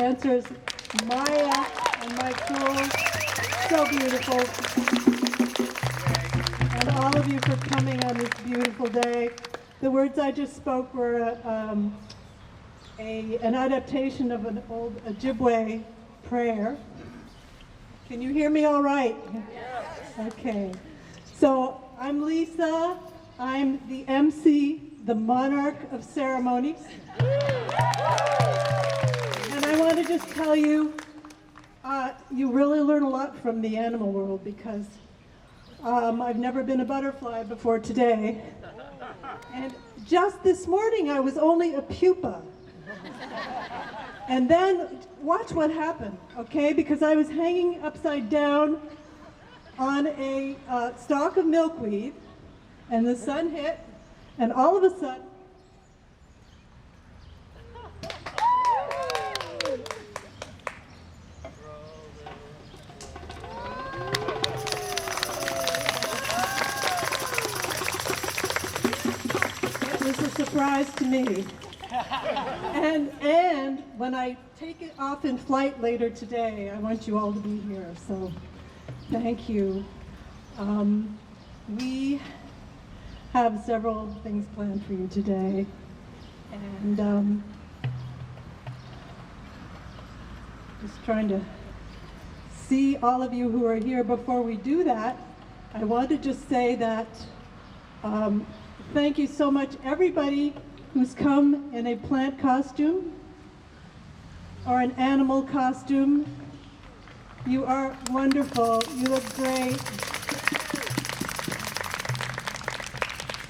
dancers, Maya and Mike Toole. So beautiful. And all of you for coming on this beautiful day. The words I just spoke were an adaptation of an old Ojibwe prayer. Can you hear me all right? Yes. Okay. So I'm Lisa. I'm the MC, the monarch of ceremonies. And I want to just tell you, you really learn a lot from the animal world because I've never been a butterfly before today. And just this morning I was only a pupa. And then watch what happened, okay? Because I was hanging upside down on a stalk of milkweed, and the sun hit, and all of a sudden, it was a surprise to me. And when I take it off in flight later today, I want you all to be here, so thank you. We have several things planned for you today, and just trying to see all of you who are here. Before we do that, I want to just say that thank you so much, everybody who's come in a plant costume or an animal costume. You are wonderful. You look great.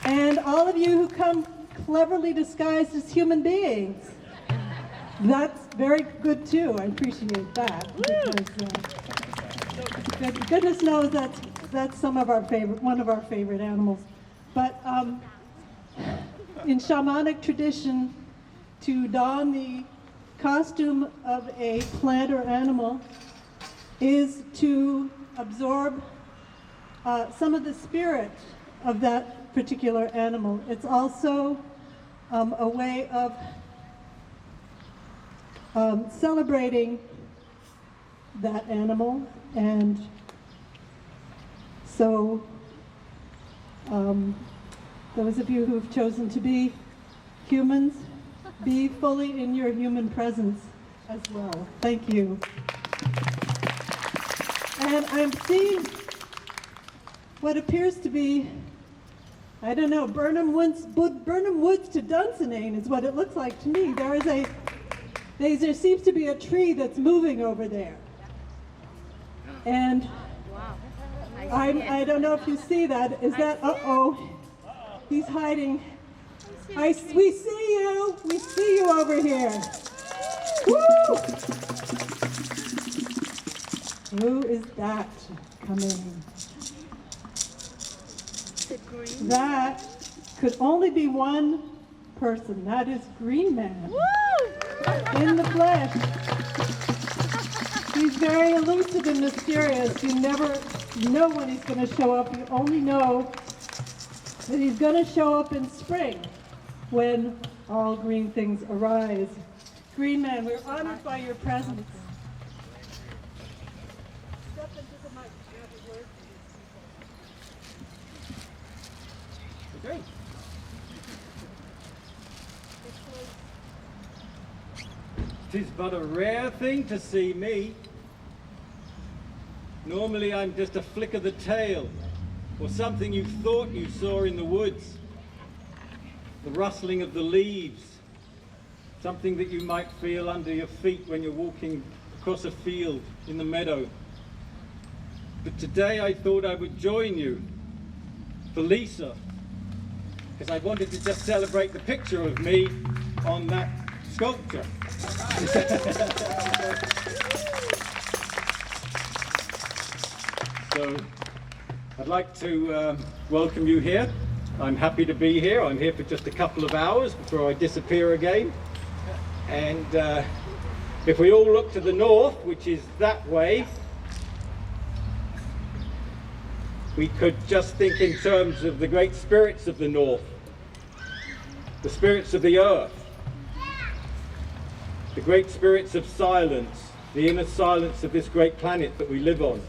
And all of you who come cleverly disguised as human beings. That's very good too. I appreciate that. Because goodness knows that's some of our favorite, one of our favorite animals. But in shamanic tradition, to don the costume of a plant or animal is to absorb some of the spirit of that particular animal. It's also a way of celebrating that animal, and so those of you who've chosen to be humans, be fully in your human presence as well. Thank you. And I'm seeing what appears to be, I don't know, Burnham Woods to Dunsinane is what it looks like to me. There seems to be a tree that's moving over there. And I don't know if you see that. Is that, uh-oh, he's hiding. We see you. We see you over here. Woo! Who is that coming? That could only be one person. That is Green Man. Woo! In the flesh. He's very elusive and mysterious. You never know when he's going to show up. You only know that he's going to show up in spring when all green things arise. Green Man, we're honored by your presence. Step into the mic. You have a word for you. Okay. Tis but a rare thing to see me. Normally I'm just a flick of the tail, or something you thought you saw in the woods. The rustling of the leaves, something that you might feel under your feet when you're walking across a field in the meadow. But today I thought I would join you for Lisa, because I wanted to just celebrate the picture of me on that sculpture. So I'd like to welcome you here. I'm happy to be here. I'm here for just a couple of hours before I disappear again. And if we all look to the north, which is that way, we could just think in terms of the great spirits of the north, the spirits of the earth. the great spirits of silence, the inner silence of this great planet that we live on,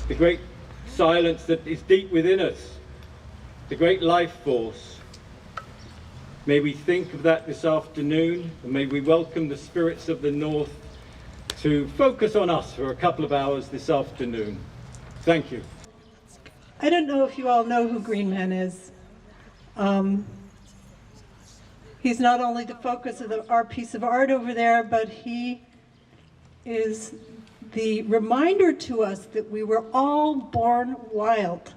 the great silence that is deep within us, the great life force. May we think of that this afternoon, and may we welcome the spirits of the North to focus on us for a couple of hours this afternoon. Thank you. I don't know if you all know who Green Man is. He's not only the focus of our piece of art over there, but he is the reminder to us that we were all born wild.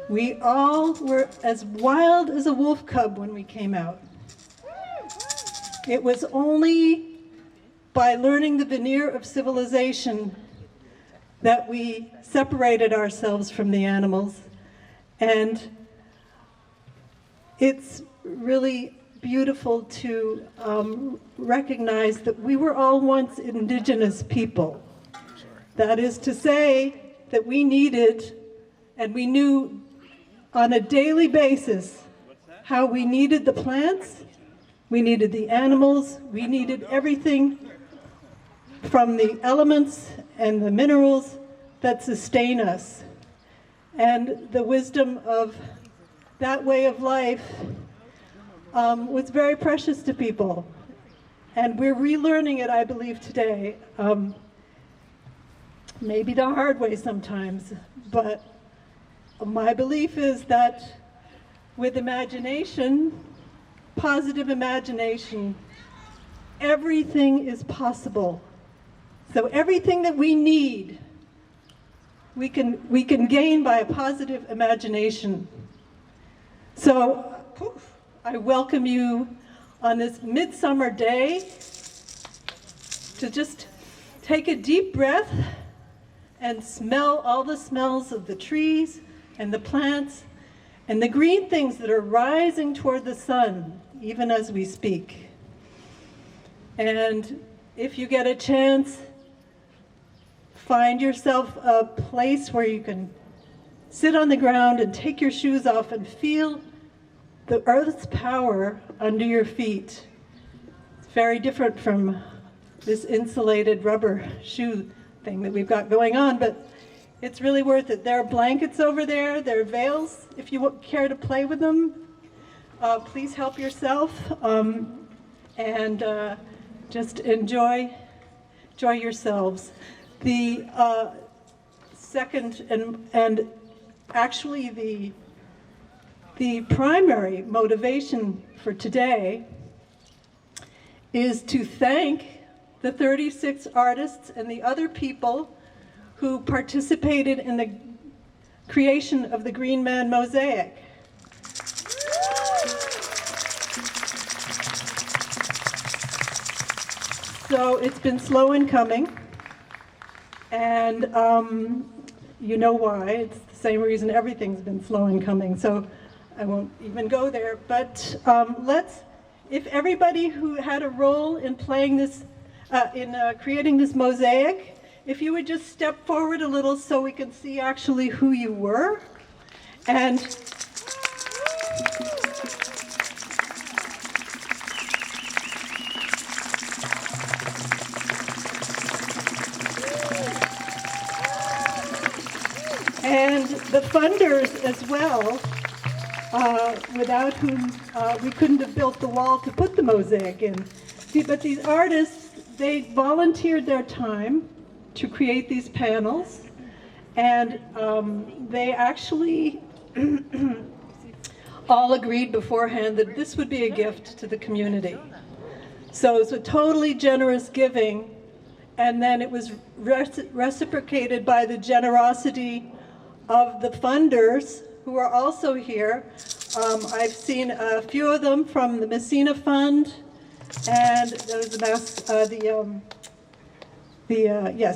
We all were as wild as a wolf cub when we came out. It was only by learning the veneer of civilization that we separated ourselves from the animals. And it's really beautiful to recognize that we were all once indigenous people. That is to say that we needed, and we knew on a daily basis, how we needed the plants, we needed the animals, we needed everything from the elements and the minerals that sustain us. And the wisdom of that way of life was very precious to people. And we're relearning it, I believe, today. Maybe the hard way sometimes, but my belief is that with imagination, positive imagination, everything is possible. So everything that we need, we can gain by a positive imagination. So I welcome you on this midsummer day to just take a deep breath and smell all the smells of the trees and the plants and the green things that are rising toward the sun, even as we speak. And if you get a chance, find yourself a place where you can sit on the ground and take your shoes off and feel the earth's power under your feet. It's very different from this insulated rubber shoe thing that we've got going on, but it's really worth it. There are blankets over there, there are veils if you care to play with them. Please help yourself and just enjoy yourselves. The second and actually the primary motivation for today is to thank the 36 artists and the other people who participated in the creation of the Green Man Mosaic. So it's been slow in coming, and you know why. It's the same reason everything's been slow in coming, so I won't even go there. But if everybody who had a role in playing this, creating this mosaic, if you would just step forward a little so we can see actually who you were. And the funders as well, without whom we couldn't have built the wall to put the mosaic in. See, but these artists, they volunteered their time to create these panels, and they actually all agreed beforehand that this would be a gift to the community. So it's a totally generous giving, and then it was reciprocated by the generosity of the funders who are also here. I've seen a few of them from the Messina Fund, and there's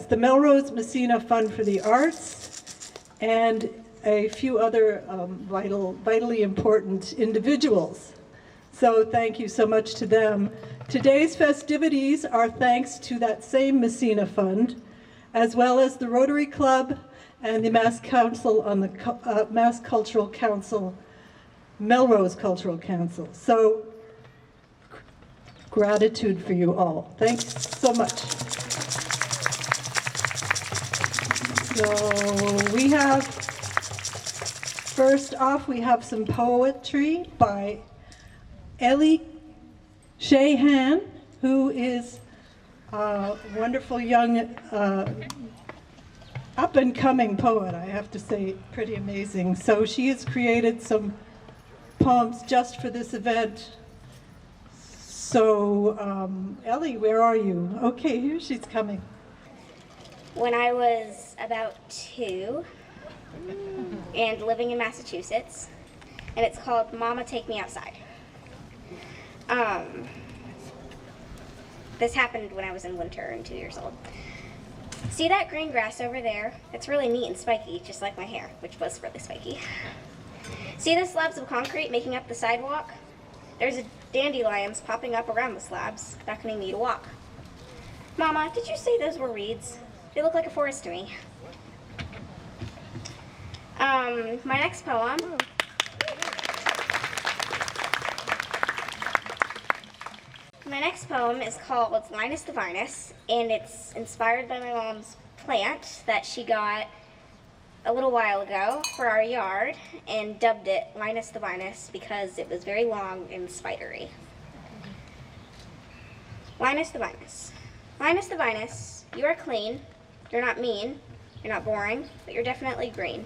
the Melrose Messina Fund for the Arts, and a few other vitally important individuals. So thank you so much to them. Today's festivities are thanks to that same Messina Fund, as well as the Rotary Club and the Mass Council on the Mass Cultural Council, Melrose Cultural Council. So gratitude for you all. Thanks so much. So we have, first off, we have some poetry by Ellie Shahan, who is a wonderful young up-and-coming poet, I have to say, pretty amazing. So she has created some poems just for this event. So, Ellie, where are you? Okay, here she's coming. When I was about 2 and living in Massachusetts, and it's called Mama Take Me Outside. This happened when I was in winter and 2 years old. See that green grass over there? It's really neat and spiky, just like my hair, which was really spiky. See the slabs of concrete making up the sidewalk? There's dandelions popping up around the slabs, beckoning me to walk. Mama, did you say those were reeds? They look like a forest to me. My next poem is called Linus the Vinus, and it's inspired by my mom's plant that she got a little while ago for our yard and dubbed it Linus the Vinus because it was very long and spidery. Linus the Vinus. Linus the Vinus, you are clean, you're not mean, you're not boring, but you're definitely green.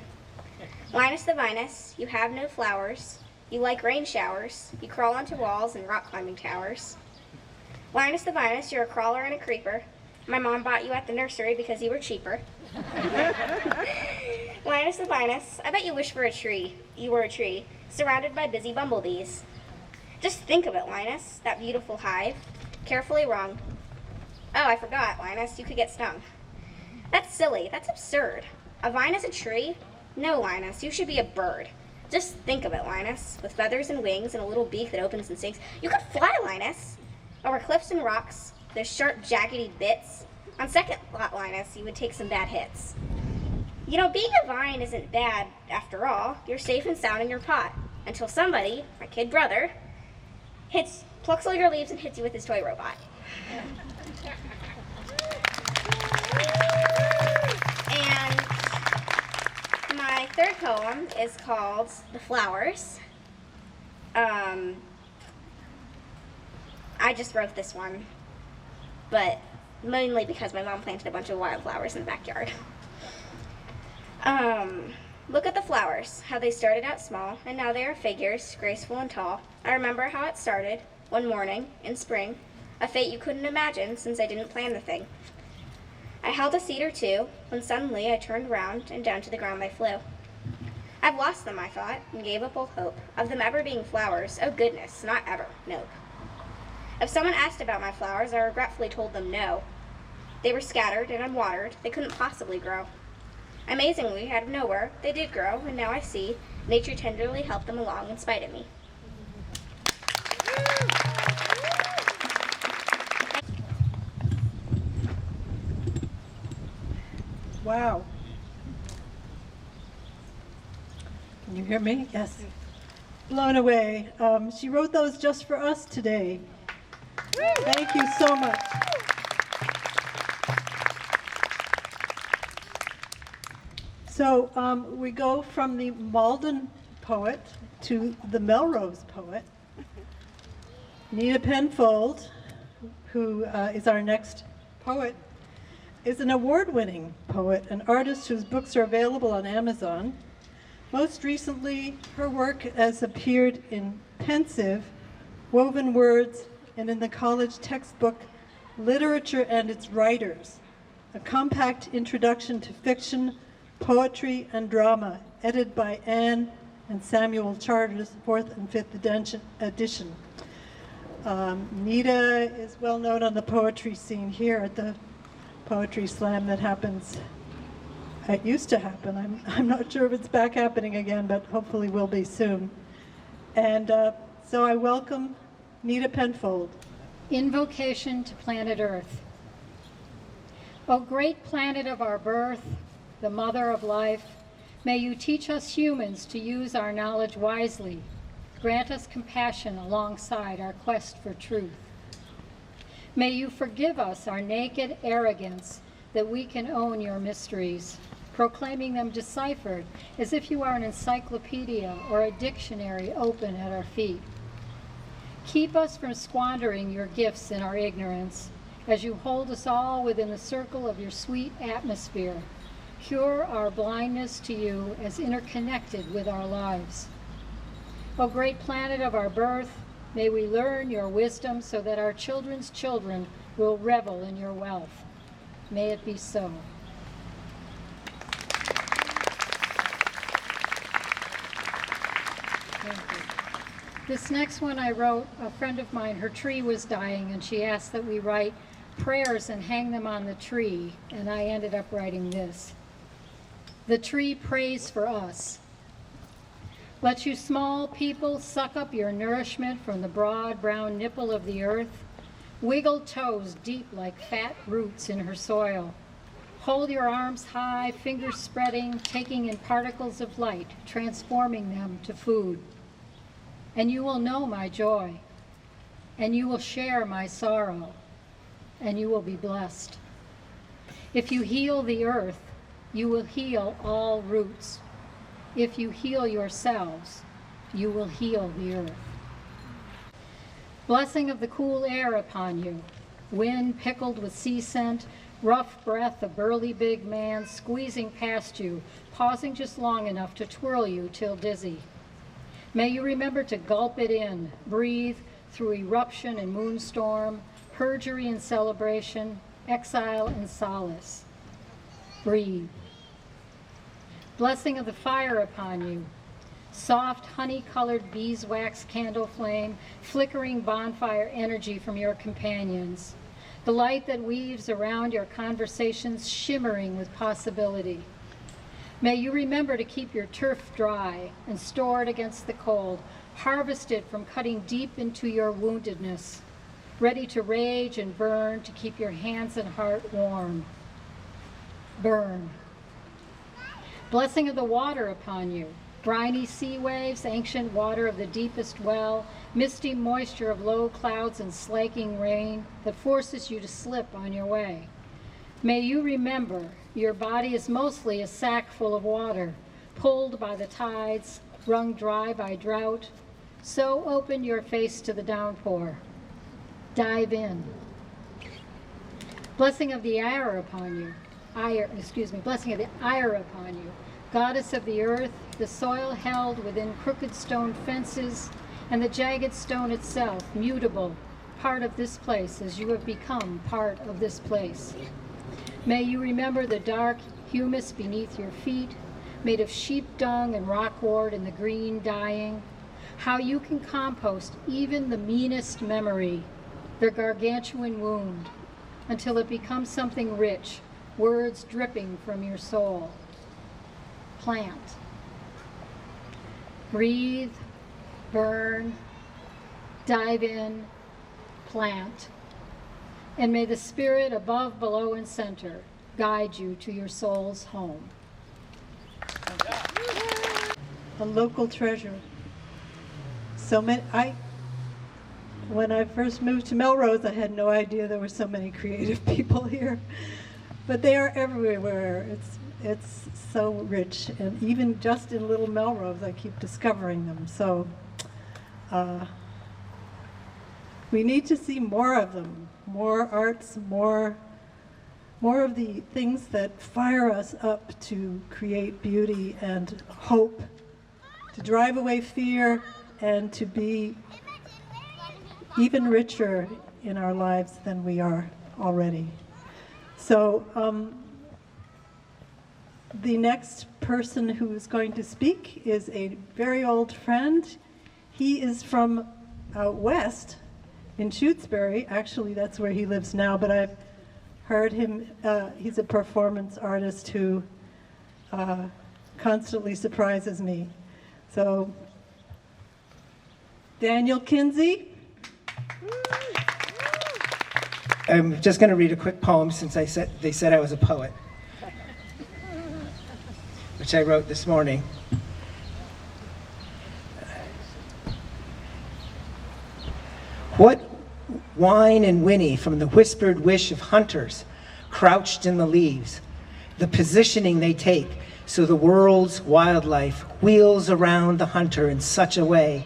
Linus the Vinus, you have no flowers, you like rain showers, you crawl onto walls and rock climbing towers. Linus the Vinus, you're a crawler and a creeper. My mom bought you at the nursery because you were cheaper. Linus the Vinus, I bet you wish for a tree. You were a tree, surrounded by busy bumblebees. Just think of it, Linus, that beautiful hive. Carefully wrung. Oh, I forgot, Linus, you could get stung. That's silly, that's absurd. A vine is a tree? No, Linus, you should be a bird. Just think of it, Linus, with feathers and wings and a little beak that opens and sinks. You could fly, Linus. Over cliffs and rocks, there's sharp, jaggedy bits. On second thought, Linus, you would take some bad hits. You know, being a vine isn't bad, after all. You're safe and sound in your pot. Until somebody, my kid brother, plucks all your leaves and hits you with his toy robot. And my third poem is called The Flowers. I just wrote this one, but mainly because my mom planted a bunch of wildflowers in the backyard. Look at the flowers, how they started out small, and now they are figures, graceful and tall. I remember how it started, one morning, in spring, a fate you couldn't imagine since I didn't plan the thing. I held a cedar too, when suddenly I turned round and down to the ground they flew. I've lost them, I thought, and gave up all hope of them ever being flowers. Oh goodness, not ever, nope. If someone asked about my flowers, I regretfully told them no. They were scattered and unwatered, they couldn't possibly grow. Amazingly, out of nowhere, they did grow, and now I see nature tenderly helped them along in spite of me. Wow. Can you hear me? Yes. Blown away. She wrote those just for us today. Thank you so much. So we go from the Malden poet to the Melrose poet. Nita Penfold, who is our next poet, is an award-winning poet, an artist whose books are available on Amazon. Most recently, her work has appeared in Pensive, Woven Words, and in the college textbook, Literature and Its Writers, a compact introduction to fiction, poetry, and drama, edited by Anne and Samuel Charters, 4th and 5th edition. Nita is well known on the poetry scene here at the Poetry Slam that happens. It used to happen. I'm not sure if it's back happening again, but hopefully will be soon. And so I welcome Nita Penfold. Invocation to planet Earth. O great planet of our birth, the mother of life, may you teach us humans to use our knowledge wisely. Grant us compassion alongside our quest for truth. May you forgive us our naked arrogance that we can own your mysteries, proclaiming them deciphered as if you are an encyclopedia or a dictionary open at our feet. Keep us from squandering your gifts in our ignorance, as you hold us all within the circle of your sweet atmosphere. Cure our blindness to you as interconnected with our lives. O great planet of our birth, may we learn your wisdom so that our children's children will revel in your wealth. May it be so. Thank you. This next one I wrote, a friend of mine, her tree was dying, and she asked that we write prayers and hang them on the tree, and I ended up writing this. The tree prays for us. Let you small people suck up your nourishment from the broad brown nipple of the earth. Wiggle toes deep like fat roots in her soil. Hold your arms high, fingers spreading, taking in particles of light, transforming them to food. And you will know my joy, and you will share my sorrow, and you will be blessed. If you heal the earth, you will heal all roots. If you heal yourselves, you will heal the earth. Blessing of the cool air upon you, wind pickled with sea scent, rough breath of burly big man squeezing past you, pausing just long enough to twirl you till dizzy. May you remember to gulp it in, breathe through eruption and moonstorm, perjury and celebration, exile and solace. Breathe. Blessing of the fire upon you, soft honey-colored beeswax candle flame, flickering bonfire energy from your companions, the light that weaves around your conversations shimmering with possibility. May you remember to keep your turf dry and stored against the cold, harvested from cutting deep into your woundedness, ready to rage and burn to keep your hands and heart warm. Burn. Blessing of the water upon you, briny sea waves, ancient water of the deepest well, misty moisture of low clouds and slaking rain that forces you to slip on your way. May you remember your body is mostly a sack full of water, pulled by the tides, wrung dry by drought. So open your face to the downpour. Dive in. Blessing of the ire upon you. Blessing of the ire upon you. Goddess of the earth, the soil held within crooked stone fences, and the jagged stone itself, mutable, part of this place as you have become part of this place. May you remember the dark humus beneath your feet, made of sheep dung and rockwort in the green dying, how you can compost even the meanest memory, their gargantuan wound, until it becomes something rich, words dripping from your soul. Plant. Breathe, burn, dive in, plant. And may the spirit above, below, and center guide you to your soul's home. A local treasure. So many. When I first moved to Melrose, I had no idea there were so many creative people here, but they are everywhere. It's so rich, and even just in little Melrose, I keep discovering them. So we need to see more of them, more arts, more of the things that fire us up to create beauty and hope, to drive away fear, and to be even richer in our lives than we are already. So the next person who is going to speak is a very old friend. He is from out west in Shutesbury. Actually, that's where he lives now, but I've heard him. He's a performance artist who constantly surprises me. So, Daniel Kinsey. I'm just going to read a quick poem since they said I was a poet, which I wrote this morning. What whine and whinny from the whispered wish of hunters crouched in the leaves, the positioning they take so the world's wildlife wheels around the hunter in such a way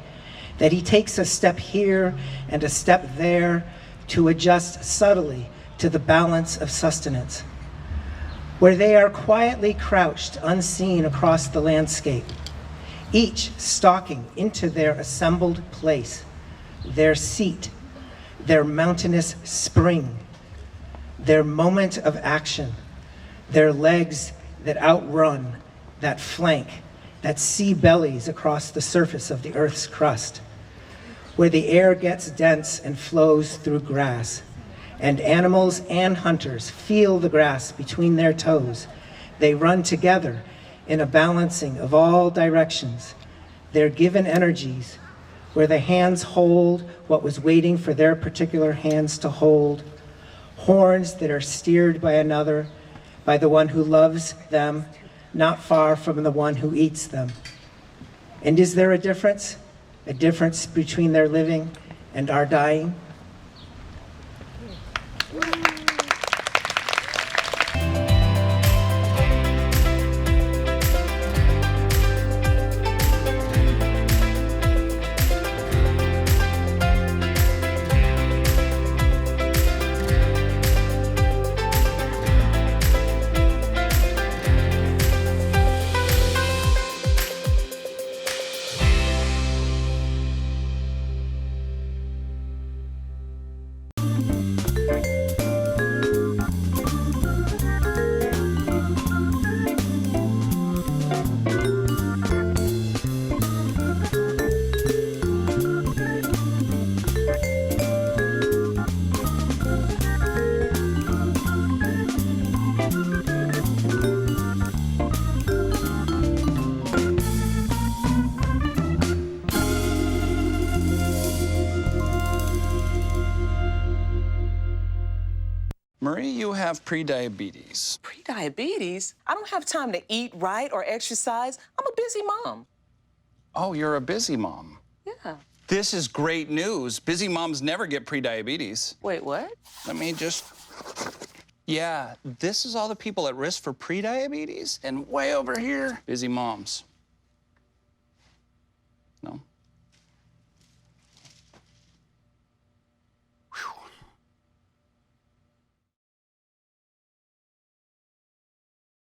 that he takes a step here and a step there to adjust subtly to the balance of sustenance, where they are quietly crouched unseen across the landscape, each stalking into their assembled place, their seat, their mountainous spring, their moment of action, their legs that outrun, that flank, that see bellies across the surface of the earth's crust, where the air gets dense and flows through grass, and animals and hunters feel the grass between their toes. They run together in a balancing of all directions, their given energies, where the hands hold what was waiting for their particular hands to hold, horns that are steered by another, by the one who loves them, not far from the one who eats them. And is there a difference? A difference between their living and our dying? Marie, you have prediabetes. Prediabetes? I don't have time to eat right or exercise. I'm a busy mom. Oh, you're a busy mom. Yeah. This is great news. Busy moms never get prediabetes. Wait, what? Let me just... Yeah, this is all the people at risk for prediabetes, and way over here, busy moms.